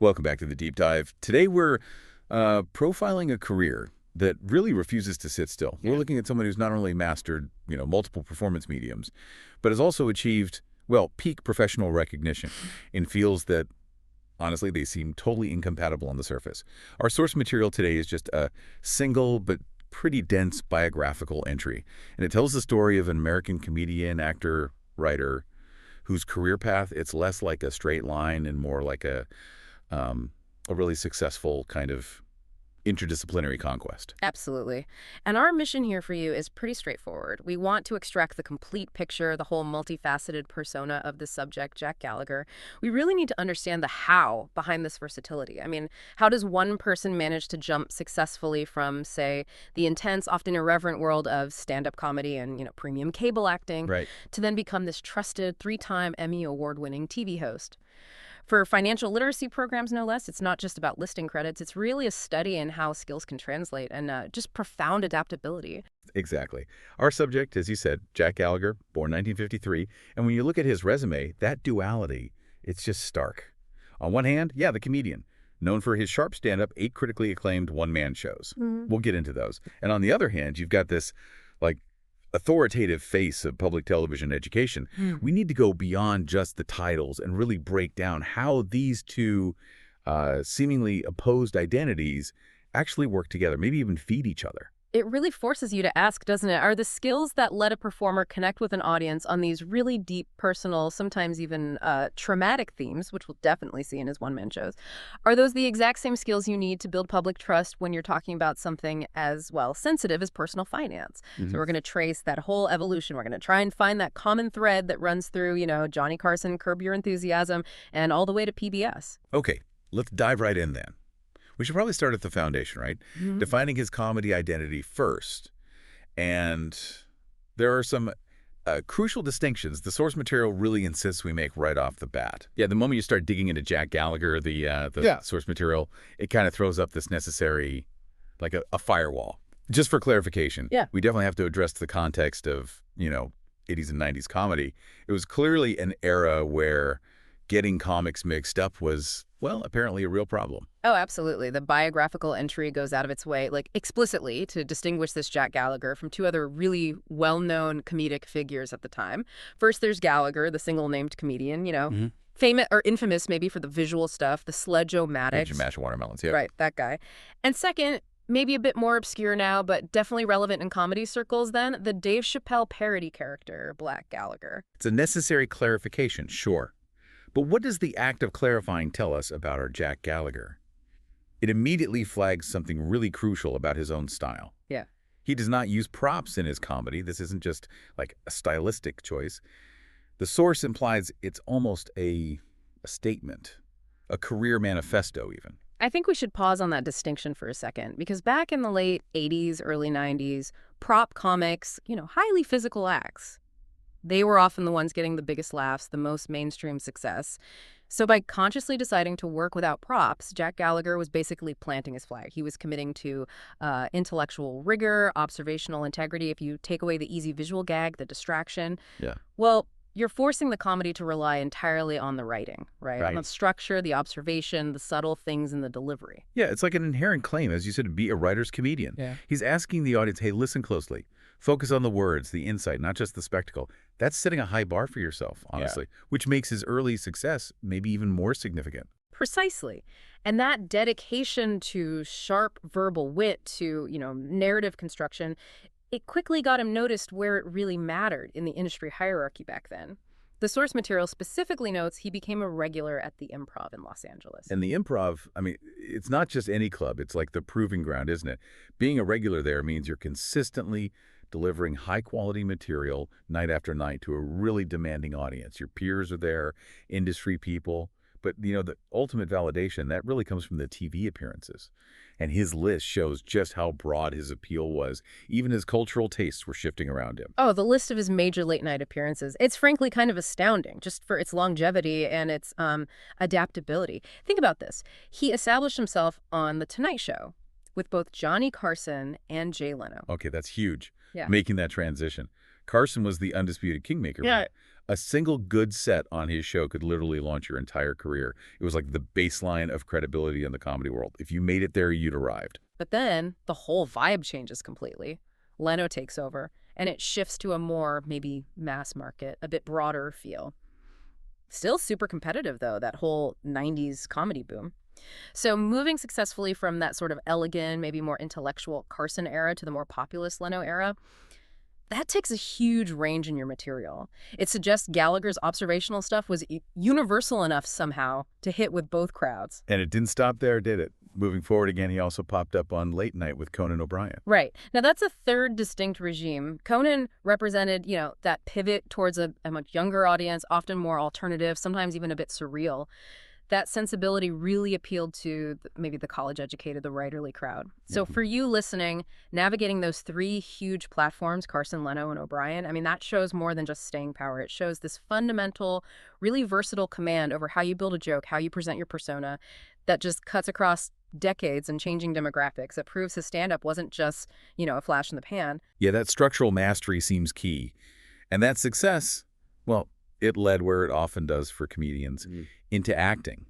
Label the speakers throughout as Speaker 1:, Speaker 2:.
Speaker 1: Welcome back to the Deep Dive. Today we're profiling a career that really refuses to sit still. We're looking at someone who's not only mastered, multiple performance mediums, but has also achieved, peak professional recognition in fields that, honestly, they seem totally incompatible on the surface. Our source material today is just a single but pretty dense biographical entry, and it tells the story of an American comedian, actor, writer, whose career path, it's less like a straight line and more like a really successful kind of interdisciplinary conquest.
Speaker 2: Absolutely. And our mission here for you is pretty straightforward. We want to extract the complete picture, the whole multifaceted persona of the subject, Jack Gallagher. We really need to understand the how behind this versatility. I mean, how does one person manage to jump successfully from, say, the intense, often irreverent world of stand-up comedy and, premium cable acting, to then become this trusted, 3-time Emmy Award-winning TV host? For financial literacy programs, no less, it's not just about listing credits. It's really a study in how skills can translate and just profound adaptability.
Speaker 1: Exactly. Our subject, as you said, Jack Gallagher, born 1953. And when you look at his resume, that duality, it's just stark. On one hand, the comedian, known for his sharp stand-up, 8 critically acclaimed one-man shows. We'll get into those. And on the other hand, you've got this, authoritative face of public television education. We need to go beyond just the titles and really break down how these two seemingly opposed identities actually work together, maybe even feed each other.
Speaker 2: It really forces you to ask, doesn't it? Are the skills that let a performer connect with an audience on these really deep, personal, sometimes even traumatic themes, which we'll definitely see in his one-man shows, are those the exact same skills you need to build public trust when you're talking about something as, sensitive as personal finance? So we're going to trace that whole evolution. We're going to try and find that common thread that runs through, Johnny Carson, Curb Your Enthusiasm, and all the way to PBS.
Speaker 1: Okay, let's dive right in then. We should probably start at the foundation, right? Defining his comedy identity first. And there are some crucial distinctions the source material really insists we make right off the bat. The moment you start digging into Jack Gallagher, the source material, it kind of throws up this necessary, a firewall. Just for clarification, we definitely have to address the context of, 80s and 90s comedy. It was clearly an era where getting comics mixed up was, apparently a real problem.
Speaker 2: Oh, absolutely. The biographical entry goes out of its way, explicitly, to distinguish this Jack Gallagher from 2 other really well-known comedic figures at the time. First, there's Gallagher, the single-named comedian, famous or infamous maybe for the visual stuff, the Sledge-O-Matics.
Speaker 1: You mash watermelons,
Speaker 2: Right, that guy. And second, maybe a bit more obscure now, but definitely relevant in comedy circles then, the Dave Chappelle parody character, Black Gallagher.
Speaker 1: It's a necessary clarification, sure. But what does the act of clarifying tell us about our Jack Gallagher? It immediately flags something really crucial about his own style. He does not use props in his comedy. This isn't just a stylistic choice. The source implies it's almost a statement, a career manifesto even.
Speaker 2: I think we should pause on that distinction for a second, because back in the late 80s, early 90s, prop comics, highly physical acts, they were often the ones getting the biggest laughs, the most mainstream success. So by consciously deciding to work without props, Jack Gallagher was basically planting his flag. He was committing to intellectual rigor, observational integrity. If you take away the easy visual gag, the distraction, you're forcing the comedy to rely entirely on the writing, right? On the structure, the observation, the subtle things in the delivery.
Speaker 1: It's like an inherent claim, as you said, to be a writer's comedian. He's asking the audience, hey, listen closely. Focus on the words, the insight, not just the spectacle. That's setting a high bar for yourself, honestly, which makes his early success maybe even more significant.
Speaker 2: Precisely. And that dedication to sharp verbal wit, to, narrative construction, it quickly got him noticed where it really mattered in the industry hierarchy back then. The source material specifically notes he became a regular at the Improv in Los Angeles.
Speaker 1: And the Improv, it's not just any club. It's like the proving ground, isn't it? Being a regular there means you're consistently delivering high-quality material night after night to a really demanding audience. Your peers are there, industry people. But, the ultimate validation, that really comes from the TV appearances. And his list shows just how broad his appeal was. Even his cultural tastes were shifting around him.
Speaker 2: Oh, the list of his major late-night appearances. It's frankly kind of astounding, just for its longevity and its adaptability. Think about this. He established himself on The Tonight Show with both Johnny Carson and Jay Leno.
Speaker 1: Okay, that's huge. Making that transition. Carson was the undisputed kingmaker. A single good set on his show could literally launch your entire career. It was like the baseline of credibility in the comedy world. If you made it there, you'd arrived.
Speaker 2: But then the whole vibe changes completely. Leno takes over, and it shifts to a more, maybe mass market, a bit broader feel. Still super competitive, though, that whole 90s comedy boom. So moving successfully from that sort of elegant, maybe more intellectual Carson era to the more populist Leno era, that takes a huge range in your material. It suggests Gallagher's observational stuff was universal enough somehow to hit with both crowds.
Speaker 1: And it didn't stop there, did it? Moving forward again, he also popped up on Late Night with Conan O'Brien.
Speaker 2: Right. Now, that's a third distinct regime. Conan represented, that pivot towards a much younger audience, often more alternative, sometimes even a bit surreal. That sensibility really appealed to maybe the college-educated, the writerly crowd. So for you listening, navigating those three huge platforms, Carson, Leno, and O'Brien, I mean, that shows more than just staying power. It shows this fundamental, really versatile command over how you build a joke, how you present your persona, that just cuts across decades and changing demographics. It proves his stand-up wasn't just, a flash in the pan.
Speaker 1: Yeah, that structural mastery seems key. And that success, well, it led where it often does for comedians, into acting,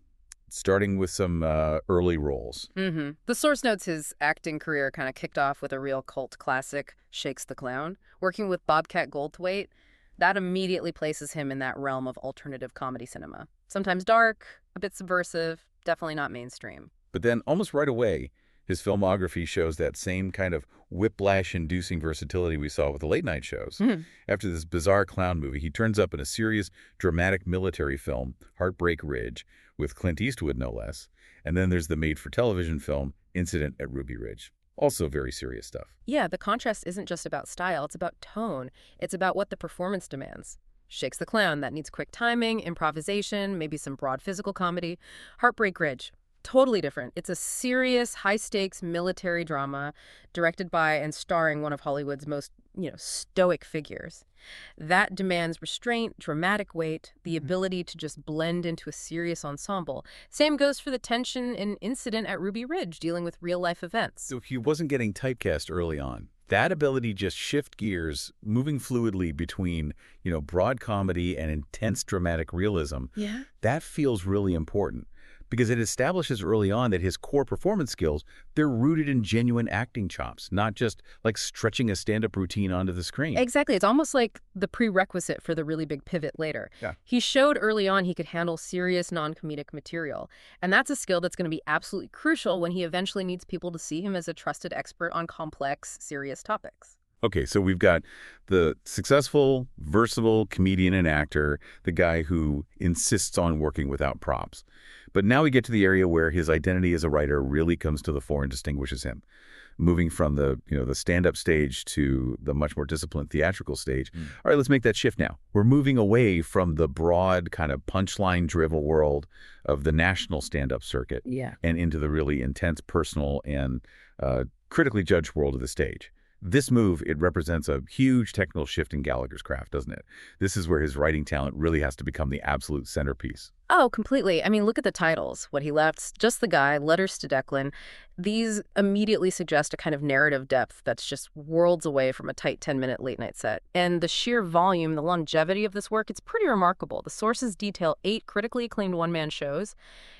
Speaker 1: starting with some early roles.
Speaker 2: The source notes his acting career kind of kicked off with a real cult classic, Shakes the Clown. Working with Bobcat Goldthwait, that immediately places him in that realm of alternative comedy cinema. Sometimes dark, a bit subversive, definitely not mainstream.
Speaker 1: But then almost right away, his filmography shows that same kind of whiplash-inducing versatility we saw with the late-night shows. After this bizarre clown movie, he turns up in a serious, dramatic military film, Heartbreak Ridge, with Clint Eastwood, no less. And then there's the made-for-television film, Incident at Ruby Ridge. Also very serious stuff.
Speaker 2: Yeah, the contrast isn't just about style, it's about tone. It's about what the performance demands. Shakes the Clown, that needs quick timing, improvisation, maybe some broad physical comedy. Heartbreak Ridge, totally different. It's a serious, high-stakes military drama directed by and starring one of Hollywood's most, stoic figures. That demands restraint, dramatic weight, the ability to just blend into a serious ensemble. Same goes for the tension and Incident at Ruby Ridge, dealing with real-life events.
Speaker 1: So he wasn't getting typecast early on. That ability just shift gears, moving fluidly between, broad comedy and intense dramatic realism, that feels really important. Because it establishes early on that his core performance skills, they're rooted in genuine acting chops, not just like stretching a stand-up routine onto the screen.
Speaker 2: Exactly. It's almost like the prerequisite for the really big pivot later.
Speaker 1: Yeah.
Speaker 2: He showed early on he could handle serious non-comedic material. And that's a skill that's going to be absolutely crucial when he eventually needs people to see him as a trusted expert on complex, serious topics.
Speaker 1: Okay, so we've got the successful, versatile comedian and actor, the guy who insists on working without props. But now we get to the area where his identity as a writer really comes to the fore and distinguishes him, moving from the stand-up stage to the much more disciplined theatrical stage. All right, let's make that shift now. We're moving away from the broad kind of punchline drivel world of the national stand-up circuit and into the really intense personal and critically judged world of the stage. This move, it represents a huge technical shift in Gallagher's craft, doesn't it? This is where his writing talent really has to become the absolute centerpiece.
Speaker 2: Oh, completely. I mean, look at the titles. What He Left, Just the Guy, Letters to Declan. These immediately suggest a kind of narrative depth that's just worlds away from a tight 10-minute late-night set. And the sheer volume, the longevity of this work, it's pretty remarkable. The sources detail 8 critically acclaimed one-man shows,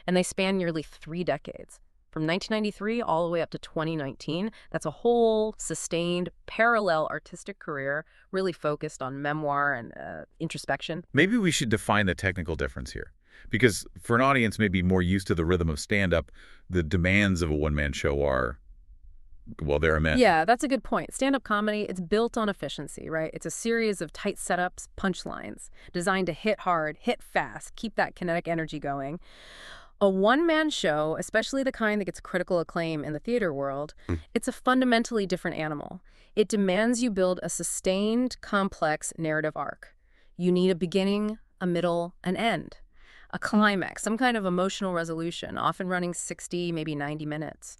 Speaker 2: and they span nearly 3 decades. From 1993 all the way up to 2019, that's a whole sustained, parallel artistic career, really focused on memoir and introspection.
Speaker 1: Maybe we should define the technical difference here. Because for an audience maybe more used to the rhythm of stand-up, the demands of a one-man show are, well, they're immense.
Speaker 2: Yeah, that's a good point. Stand-up comedy, it's built on efficiency, right? It's a series of tight setups, punchlines, designed to hit hard, hit fast, keep that kinetic energy going. A one-man show, especially the kind that gets critical acclaim in the theater world, it's a fundamentally different animal. It demands you build a sustained, complex narrative arc. You need a beginning, a middle, an end, a climax, some kind of emotional resolution, often running 60, maybe 90 minutes.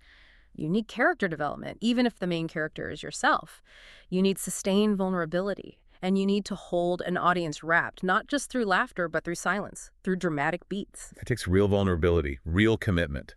Speaker 2: You need character development, even if the main character is yourself. You need sustained vulnerability. And you need to hold an audience wrapped, not just through laughter, but through silence, through dramatic beats.
Speaker 1: It takes real vulnerability, real commitment.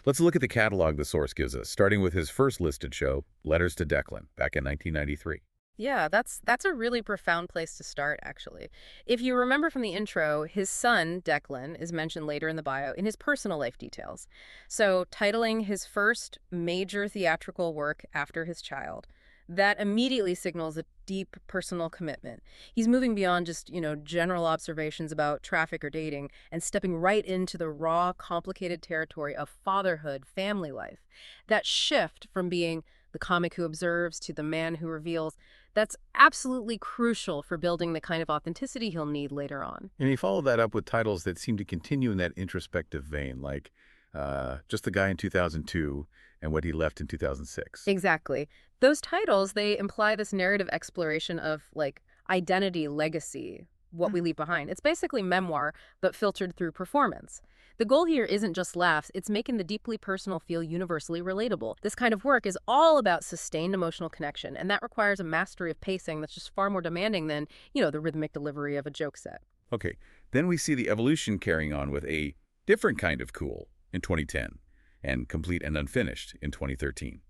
Speaker 1: Let's look at the catalog the source gives us, starting with his first listed show, Letters to Declan, back in 1993.
Speaker 2: Yeah, that's a really profound place to start, actually. If you remember from the intro, his son, Declan, is mentioned later in the bio in his personal life details. So, titling his first major theatrical work after his child, that immediately signals a deep personal commitment. He's moving beyond just, general observations about traffic or dating and stepping right into the raw, complicated territory of fatherhood, family life. That shift from being the comic who observes to the man who reveals, that's absolutely crucial for building the kind of authenticity he'll need later on.
Speaker 1: And he followed that up with titles that seem to continue in that introspective vein, like Just the Guy in 2002 and What He Left in 2006.
Speaker 2: Exactly. Those titles, they imply this narrative exploration of, like, identity, legacy, what we leave behind. It's basically memoir, but filtered through performance. The goal here isn't just laughs, it's making the deeply personal feel universally relatable. This kind of work is all about sustained emotional connection, and that requires a mastery of pacing that's just far more demanding than, the rhythmic delivery of a joke set.
Speaker 1: Okay, then we see the evolution carrying on with a different kind of cool in 2010 and Complete and Unfinished in 2013.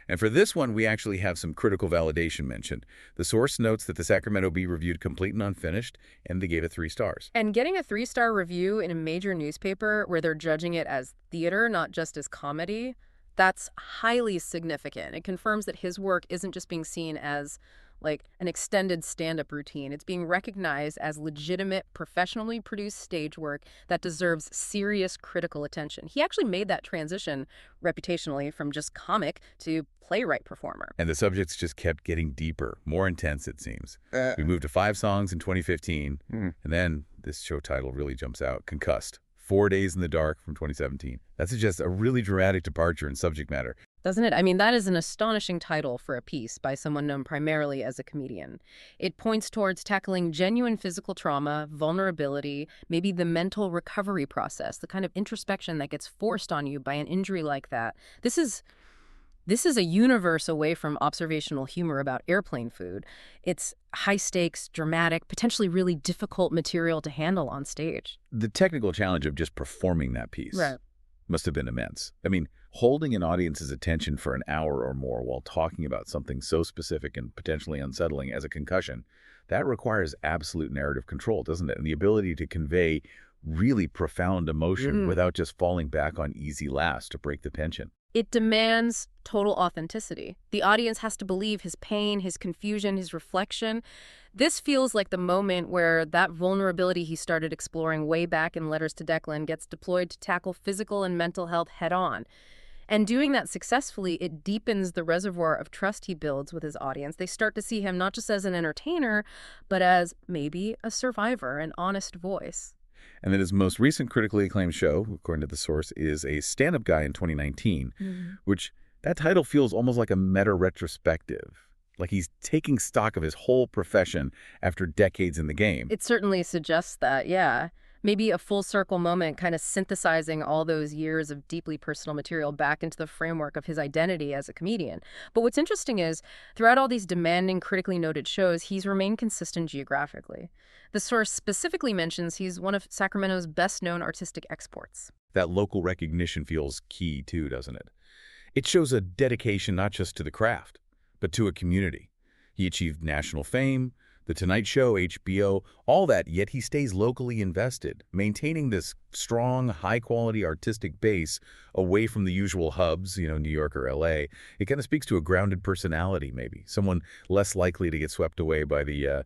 Speaker 1: And for this one, we actually have some critical validation mentioned. The source notes that the Sacramento Bee reviewed Complete and Unfinished, and they gave it 3 stars.
Speaker 2: And getting a 3-star review in a major newspaper where they're judging it as theater, not just as comedy, that's highly significant. It confirms that his work isn't just being seen as like an extended stand-up routine. It's being recognized as legitimate, professionally produced stage work that deserves serious critical attention. He actually made that transition reputationally from just comic to playwright performer.
Speaker 1: And the subjects just kept getting deeper, more intense, it seems. We moved to 5 songs in 2015, and then this show title really jumps out, Concussed. 4 Days in the Dark from 2017. That suggests a really dramatic departure in subject matter.
Speaker 2: Doesn't it? I mean, that is an astonishing title for a piece by someone known primarily as a comedian. It points towards tackling genuine physical trauma, vulnerability, maybe the mental recovery process, the kind of introspection that gets forced on you by an injury like that. This is a universe away from observational humor about airplane food. It's high-stakes, dramatic, potentially really difficult material to handle on stage.
Speaker 1: The technical challenge of just performing that piece must have been immense. I mean, holding an audience's attention for an hour or more while talking about something so specific and potentially unsettling as a concussion, that requires absolute narrative control, doesn't it? And the ability to convey really profound emotion without just falling back on easy laughs to break the tension.
Speaker 2: It demands total authenticity. The audience has to believe his pain, his confusion, his reflection. This feels like the moment where that vulnerability he started exploring way back in Letters to Declan gets deployed to tackle physical and mental health head-on. And doing that successfully, it deepens the reservoir of trust he builds with his audience. They start to see him not just as an entertainer, but as maybe a survivor, an honest voice.
Speaker 1: And then his most recent critically acclaimed show, according to the source, is A Stand-Up Guy in 2019, which that title feels almost like a meta-retrospective, like he's taking stock of his whole profession after decades in the game.
Speaker 2: It certainly suggests that, yeah. Maybe a full circle moment, kind of synthesizing all those years of deeply personal material back into the framework of his identity as a comedian. But what's interesting is, throughout all these demanding, critically noted shows, he's remained consistent geographically. The source specifically mentions he's one of Sacramento's best-known artistic exports.
Speaker 1: That local recognition feels key too, doesn't it? It shows a dedication not just to the craft, but to a community. He achieved national fame, The Tonight Show, HBO, all that, yet he stays locally invested, maintaining this strong, high-quality artistic base away from the usual hubs, New York or LA. It kind of speaks to a grounded personality, maybe, someone less likely to get swept away by the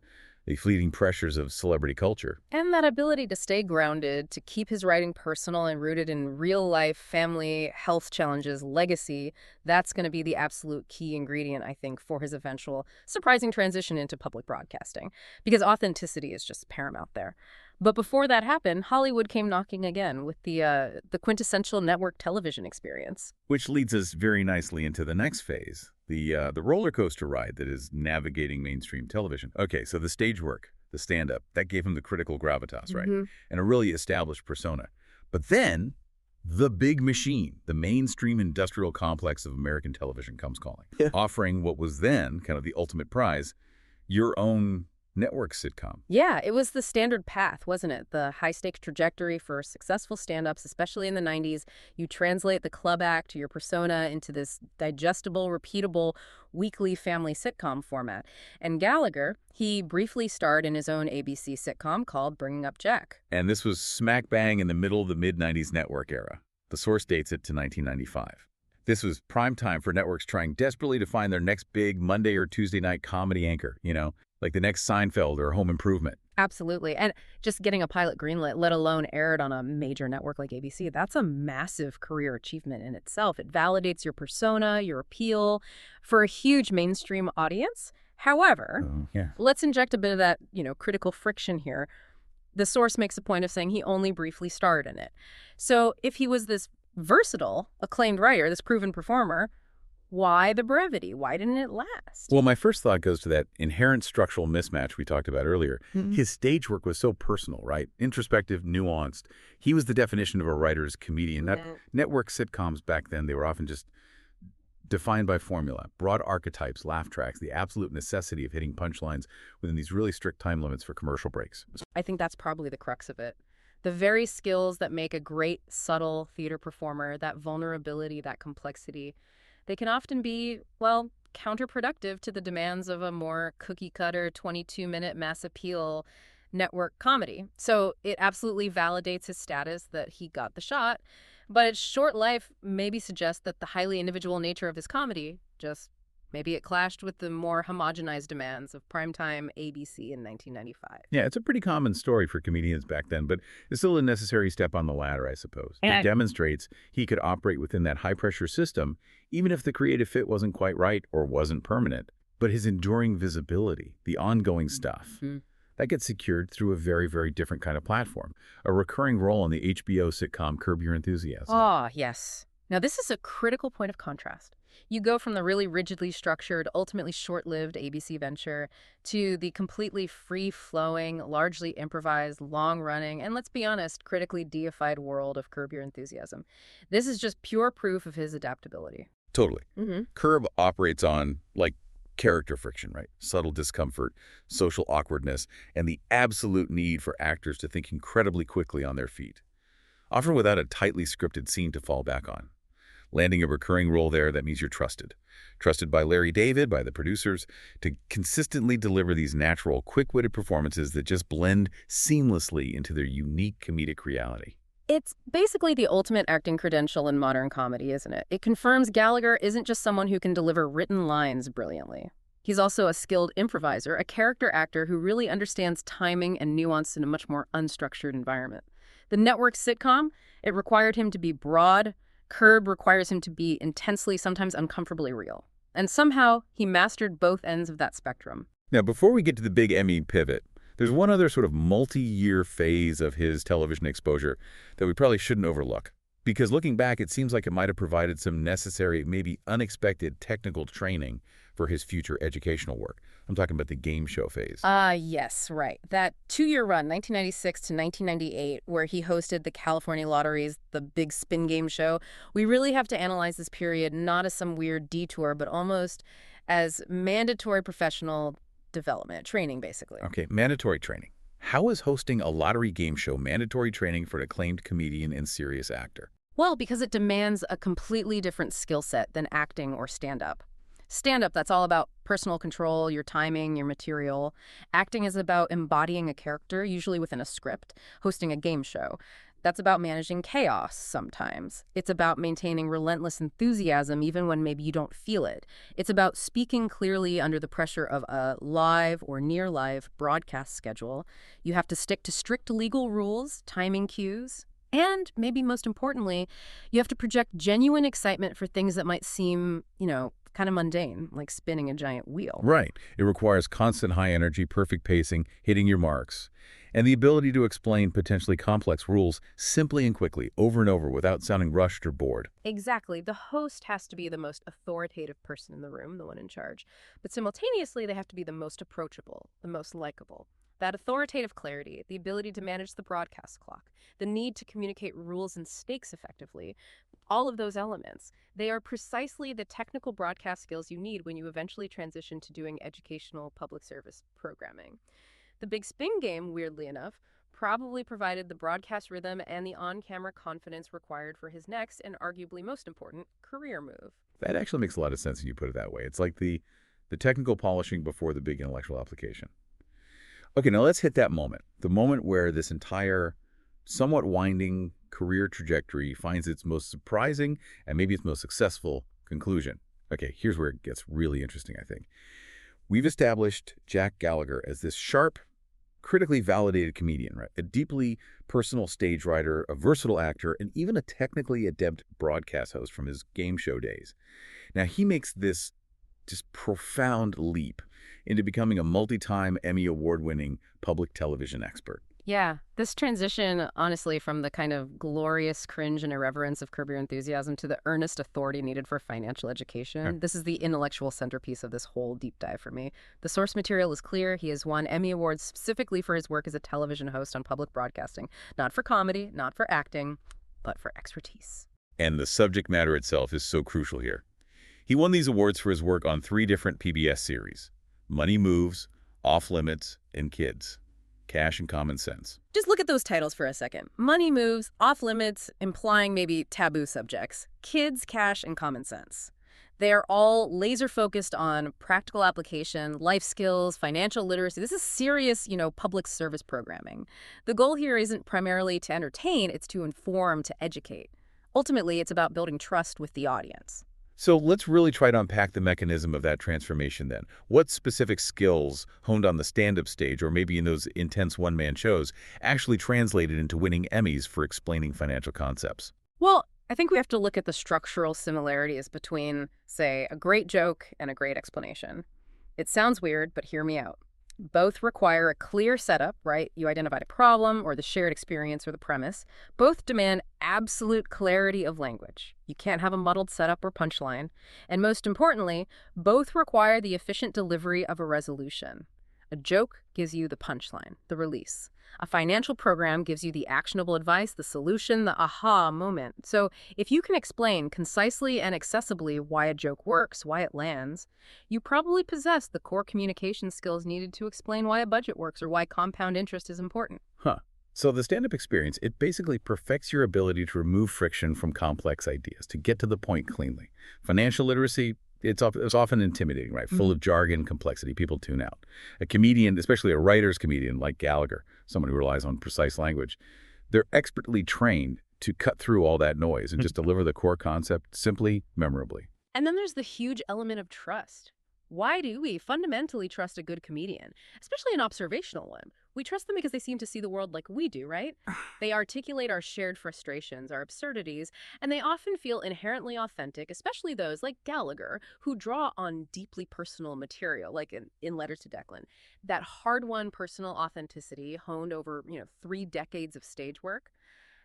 Speaker 1: fleeting pressures of celebrity culture.
Speaker 2: And that ability to stay grounded, to keep his writing personal and rooted in real-life, family, health challenges, legacy, that's going to be the absolute key ingredient, I think, for his eventual surprising transition into public broadcasting. Because authenticity is just paramount there. But before that happened, Hollywood came knocking again with the quintessential network television experience.
Speaker 1: Which leads us very nicely into the next phase, the roller coaster ride that is navigating mainstream television. Okay, so the stage work, the stand-up, that gave him the critical gravitas, right? And a really established persona. But then, the big machine, the mainstream industrial complex of American television comes calling, offering what was then kind of the ultimate prize, your own network sitcom.
Speaker 2: Yeah, it was the standard path, wasn't it? The high-stakes trajectory for successful stand-ups, especially in the 90s. You translate the club act, your persona, into this digestible, repeatable, weekly family sitcom format. And Gallagher, he briefly starred in his own ABC sitcom called Bringing Up Jack.
Speaker 1: And this was smack bang in the middle of the mid-90s network era. The source dates it to 1995. This was prime time for networks trying desperately to find their next big Monday or Tuesday night comedy anchor, like the next Seinfeld or Home Improvement.
Speaker 2: Absolutely. And just getting a pilot greenlit, let alone aired on a major network like ABC, that's a massive career achievement in itself. It validates your persona, your appeal for a huge mainstream audience. However, let's inject a bit of that, critical friction here. The source makes a point of saying he only briefly starred in it. So if he was this versatile, acclaimed writer, this proven performer, why the brevity? Why didn't it last?
Speaker 1: Well, my first thought goes to that inherent structural mismatch we talked about earlier. His stage work was so personal, right? Introspective, nuanced. He was the definition of a writer's comedian. Network sitcoms back then, they were often just defined by formula, broad archetypes, laugh tracks, the absolute necessity of hitting punchlines within these really strict time limits for commercial breaks.
Speaker 2: I think that's probably the crux of it. The very skills that make a great, subtle theater performer, that vulnerability, that complexity, they can often be, counterproductive to the demands of a more cookie-cutter 22-minute mass appeal network comedy. So it absolutely validates his status that he got the shot, but its short life maybe suggests that the highly individual nature of his comedy maybe it clashed with the more homogenized demands of primetime ABC in 1995.
Speaker 1: Yeah, it's a pretty common story for comedians back then, but it's still a necessary step on the ladder, I suppose. It demonstrates he could operate within that high-pressure system, even if the creative fit wasn't quite right or wasn't permanent. But his enduring visibility, the ongoing stuff, that gets secured through a very, very different kind of platform, a recurring role on the HBO sitcom Curb Your Enthusiasm.
Speaker 2: Ah, yes. Now, this is a critical point of contrast. You go from the really rigidly structured, ultimately short-lived ABC venture to the completely free-flowing, largely improvised, long-running, and let's be honest, critically deified world of Curb Your Enthusiasm. This is just pure proof of his adaptability.
Speaker 1: Totally. Curb operates on, character friction, right? Subtle discomfort, social awkwardness, and the absolute need for actors to think incredibly quickly on their feet, often without a tightly scripted scene to fall back on. Landing a recurring role there, that means you're trusted. Trusted by Larry David, by the producers, to consistently deliver these natural, quick-witted performances that just blend seamlessly into their unique comedic reality.
Speaker 2: It's basically the ultimate acting credential in modern comedy, isn't it? It confirms Gallagher isn't just someone who can deliver written lines brilliantly. He's also a skilled improviser, a character actor who really understands timing and nuance in a much more unstructured environment. The network sitcom, it required him to be broad. Curb requires him to be intensely, sometimes uncomfortably real. And somehow, he mastered both ends of that spectrum.
Speaker 1: Now, before we get to the big Emmy pivot, there's one other sort of multi-year phase of his television exposure that we probably shouldn't overlook. Because looking back, it seems like it might have provided some necessary, maybe unexpected technical training for his future educational work. I'm talking about the game show phase.
Speaker 2: Yes, right. That 2-year run, 1996 to 1998, where he hosted the California Lottery's The Big Spin Game Show. We really have to analyze this period not as some weird detour, but almost as mandatory professional development, training, basically.
Speaker 1: Okay, mandatory training. How is hosting a lottery game show mandatory training for an acclaimed comedian and serious actor?
Speaker 2: Well, because it demands a completely different skill set than acting or stand-up. Stand-up, that's all about personal control, your timing, your material. Acting is about embodying a character, usually within a script. Hosting a game show, that's about managing chaos sometimes. It's about maintaining relentless enthusiasm even when maybe you don't feel it. It's about speaking clearly under the pressure of a live or near-live broadcast schedule. You have to stick to strict legal rules, timing cues, and maybe most importantly, you have to project genuine excitement for things that might seem, kind of mundane, like spinning a giant wheel.
Speaker 1: Right. It requires constant high energy, perfect pacing, hitting your marks, and the ability to explain potentially complex rules simply and quickly, over and over, without sounding rushed or bored.
Speaker 2: Exactly. The host has to be the most authoritative person in the room, the one in charge. But simultaneously, they have to be the most approachable, the most likable. That authoritative clarity, the ability to manage the broadcast clock, the need to communicate rules and stakes effectively, All of those elements. They are precisely the technical broadcast skills you need when you eventually transition to doing educational public service programming. The Big Spin game, weirdly enough, probably provided the broadcast rhythm and the on-camera confidence required for his next and arguably most important career move.
Speaker 1: That actually makes a lot of sense when you put it that way. It's like the technical polishing before the big intellectual application. Okay, now let's hit that moment. The moment where this entire somewhat winding career trajectory finds its most surprising and maybe its most successful conclusion. Okay, here's where it gets really interesting, I think. We've established Jack Gallagher as this sharp, critically validated comedian, right? A deeply personal stage writer, a versatile actor, and even a technically adept broadcast host from his game show days. Now, he makes this just profound leap into becoming a multi-time Emmy Award-winning public television expert.
Speaker 2: Yeah, this transition, honestly, from the kind of glorious cringe and irreverence of Curb Your Enthusiasm to the earnest authority needed for financial education, this is the intellectual centerpiece of this whole deep dive for me. The source material is clear. He has won Emmy Awards specifically for his work as a television host on public broadcasting. Not for comedy, not for acting, but for expertise.
Speaker 1: And the subject matter itself is so crucial here. He won these awards for his work on 3 different PBS series: Money Moves, Off Limits, and Kids. Cash and Common Sense.
Speaker 2: Just look at those titles for a second. Money Moves, Off Limits, implying maybe taboo subjects. Kids, Cash, and Common Sense. They are all laser-focused on practical application, life skills, financial literacy. This is serious, public service programming. The goal here isn't primarily to entertain, it's to inform, to educate. Ultimately, it's about building trust with the audience.
Speaker 1: So let's really try to unpack the mechanism of that transformation then. What specific skills honed on the stand-up stage or maybe in those intense one-man shows actually translated into winning Emmys for explaining financial concepts?
Speaker 2: Well, I think we have to look at the structural similarities between, say, a great joke and a great explanation. It sounds weird, but hear me out. Both require a clear setup, right? You identified a problem or the shared experience or the premise. Both demand absolute clarity of language. You can't have a muddled setup or punchline. And most importantly, both require the efficient delivery of a resolution. A joke gives you the punchline, the release. A financial program gives you the actionable advice, the solution, the aha moment. So if you can explain concisely and accessibly why a joke works, why it lands, you probably possess the core communication skills needed to explain why a budget works or why compound interest is important.
Speaker 1: So the stand-up experience, it basically perfects your ability to remove friction from complex ideas, to get to the point cleanly. Financial literacy, it's often intimidating, right? Full of jargon, complexity. People tune out. A comedian, especially a writer's comedian like Gallagher, someone who relies on precise language, they're expertly trained to cut through all that noise and just deliver the core concept simply, memorably.
Speaker 2: And then there's the huge element of trust. Why do we fundamentally trust a good comedian, especially an observational one? We trust them because they seem to see the world like we do, right? They articulate our shared frustrations, our absurdities, and they often feel inherently authentic, especially those like Gallagher, who draw on deeply personal material, like in Letters to Declan. That hard-won personal authenticity honed over, 3 decades of stage work.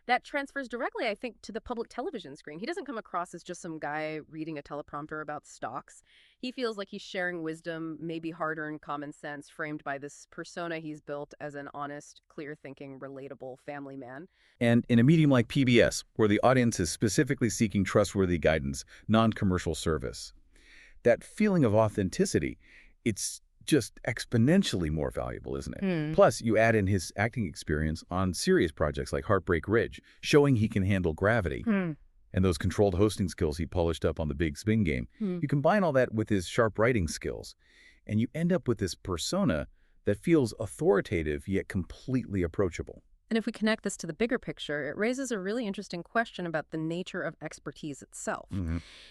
Speaker 2: That transfers directly, I think, to the public television screen. He doesn't come across as just some guy reading a teleprompter about stocks. He feels like he's sharing wisdom, maybe hard-earned common sense, framed by this persona he's built as an honest, clear-thinking, relatable family man.
Speaker 1: And in a medium like PBS, where the audience is specifically seeking trustworthy guidance, non-commercial service, that feeling of authenticity, it's just exponentially more valuable, isn't it? Plus, you add in his acting experience on serious projects like Heartbreak Ridge, showing he can handle gravity, and those controlled hosting skills he polished up on the Big Spin game. You combine all that with his sharp writing skills, and you end up with this persona that feels authoritative yet completely approachable.
Speaker 2: And if we connect this to the bigger picture, it raises a really interesting question about the nature of expertise itself.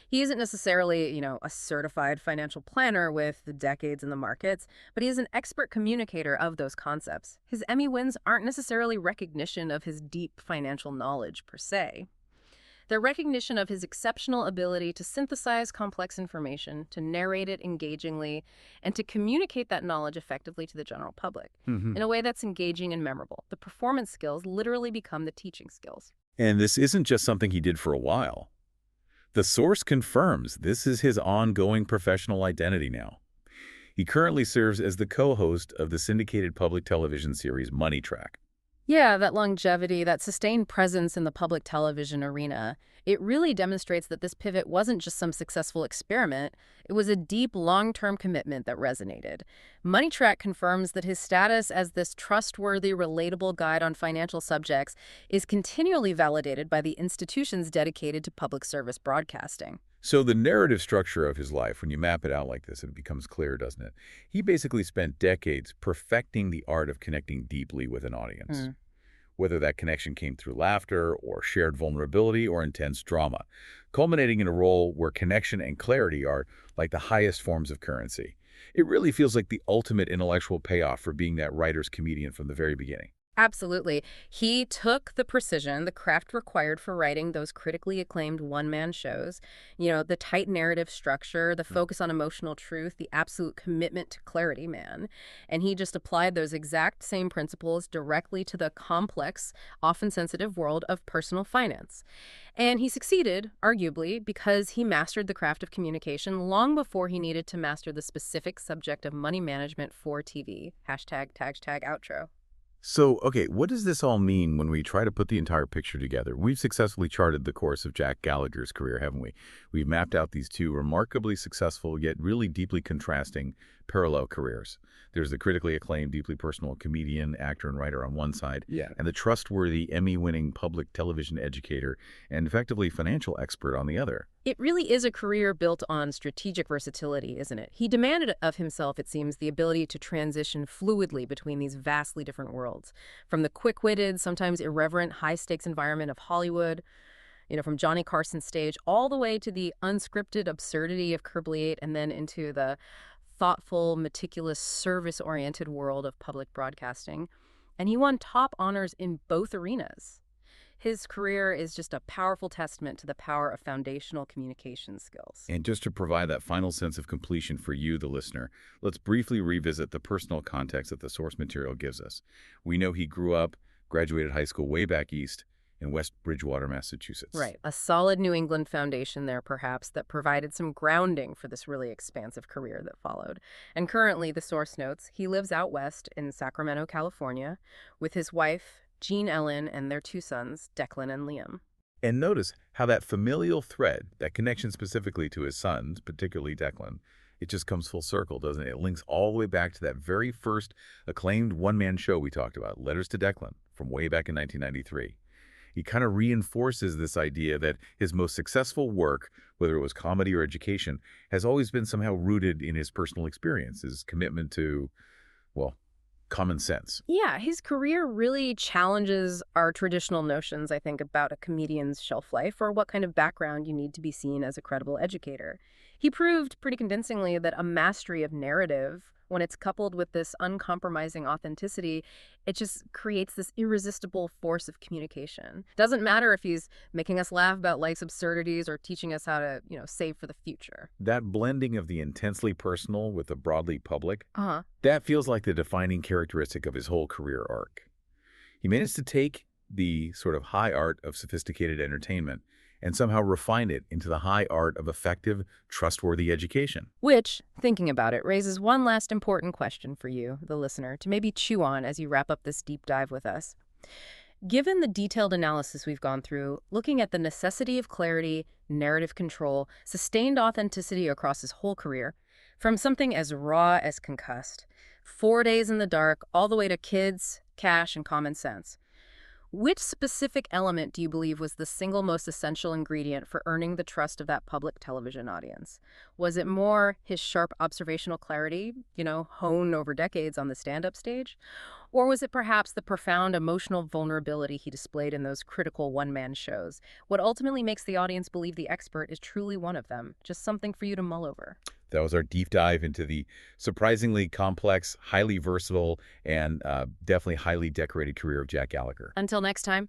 Speaker 2: He isn't necessarily, a certified financial planner with the decades in the markets, but he is an expert communicator of those concepts. His Emmy wins aren't necessarily recognition of his deep financial knowledge per se. They're recognition of his exceptional ability to synthesize complex information, to narrate it engagingly, and to communicate that knowledge effectively to the general public in a way that's engaging and memorable. The performance skills literally become the teaching skills.
Speaker 1: And this isn't just something he did for a while. The source confirms this is his ongoing professional identity now. He currently serves as the co-host of the syndicated public television series Money Track.
Speaker 2: Yeah, that longevity, that sustained presence in the public television arena, it really demonstrates that this pivot wasn't just some successful experiment. It was a deep, long-term commitment that resonated. Money Track confirms that his status as this trustworthy, relatable guide on financial subjects is continually validated by the institutions dedicated to public service broadcasting.
Speaker 1: So the narrative structure of his life, when you map it out like this, it becomes clear, doesn't it? He basically spent decades perfecting the art of connecting deeply with an audience, whether that connection came through laughter or shared vulnerability or intense drama, culminating in a role where connection and clarity are like the highest forms of currency. It really feels like the ultimate intellectual payoff for being that writer's comedian from the very beginning.
Speaker 2: Absolutely. He took the precision, the craft required for writing those critically acclaimed one-man shows, the tight narrative structure, the focus on emotional truth, the absolute commitment to clarity, man. And he just applied those exact same principles directly to the complex, often sensitive world of personal finance. And he succeeded, arguably, because he mastered the craft of communication long before he needed to master the specific subject of money management for TV. Hashtag outro.
Speaker 1: So, okay, what does this all mean when we try to put the entire picture together? We've successfully charted the course of Jack Gallagher's career, haven't we? We've mapped out these two remarkably successful yet really deeply contrasting parallel careers. There's the critically acclaimed, deeply personal comedian, actor, and writer on one side,
Speaker 3: Yeah.
Speaker 1: and the trustworthy, Emmy-winning public television educator and effectively financial expert on the other.
Speaker 2: It really is a career built on strategic versatility, isn't it? He demanded of himself, it seems, the ability to transition fluidly between these vastly different worlds. From the quick-witted, sometimes irreverent, high-stakes environment of Hollywood, from Johnny Carson's stage, all the way to the unscripted absurdity of Curb 8, and then into the thoughtful, meticulous, service-oriented world of public broadcasting. And he won top honors in both arenas. His career is just a powerful testament to the power of foundational communication skills.
Speaker 1: And just to provide that final sense of completion for you, the listener, let's briefly revisit the personal context that the source material gives us. We know he grew up, graduated high school way back east in West Bridgewater, Massachusetts.
Speaker 2: Right. A solid New England foundation there, perhaps, that provided some grounding for this really expansive career that followed. And currently, the source notes, he lives out west in Sacramento, California, with his wife, Jean Ellen, and their two sons, Declan and Liam.
Speaker 1: And notice how that familial thread, that connection specifically to his sons, particularly Declan, it just comes full circle, doesn't it? It links all the way back to that very first acclaimed one-man show we talked about, Letters to Declan, from way back in 1993. He kind of reinforces this idea that his most successful work, whether it was comedy or education, has always been somehow rooted in his personal experience, his commitment to, well, common sense.
Speaker 2: Yeah, his career really challenges our traditional notions, I think, about a comedian's shelf life or what kind of background you need to be seen as a credible educator. He proved pretty convincingly that a mastery of narrative, when it's coupled with this uncompromising authenticity, it just creates this irresistible force of communication. Doesn't matter if he's making us laugh about life's absurdities or teaching us how to, save for the future.
Speaker 1: That blending of the intensely personal with the broadly public,
Speaker 2: Uh-huh.
Speaker 1: that feels like the defining characteristic of his whole career arc. He managed to take the sort of high art of sophisticated entertainment and somehow refine it into the high art of effective, trustworthy education.
Speaker 2: Which, thinking about it, raises one last important question for you, the listener, to maybe chew on as you wrap up this deep dive with us. Given the detailed analysis we've gone through, looking at the necessity of clarity, narrative control, sustained authenticity across his whole career, from something as raw as Concussed, 4 Days in the Dark, all the way to Kids, Cash, and Common Sense, which specific element do you believe was the single most essential ingredient for earning the trust of that public television audience? Was it more his sharp observational clarity, honed over decades on the stand-up stage? Or was it perhaps the profound emotional vulnerability he displayed in those critical one-man shows? What ultimately makes the audience believe the expert is truly one of them? Just something for you to mull over.
Speaker 1: That was our deep dive into the surprisingly complex, highly versatile, and definitely highly decorated career of Jack Gallagher.
Speaker 2: Until next time.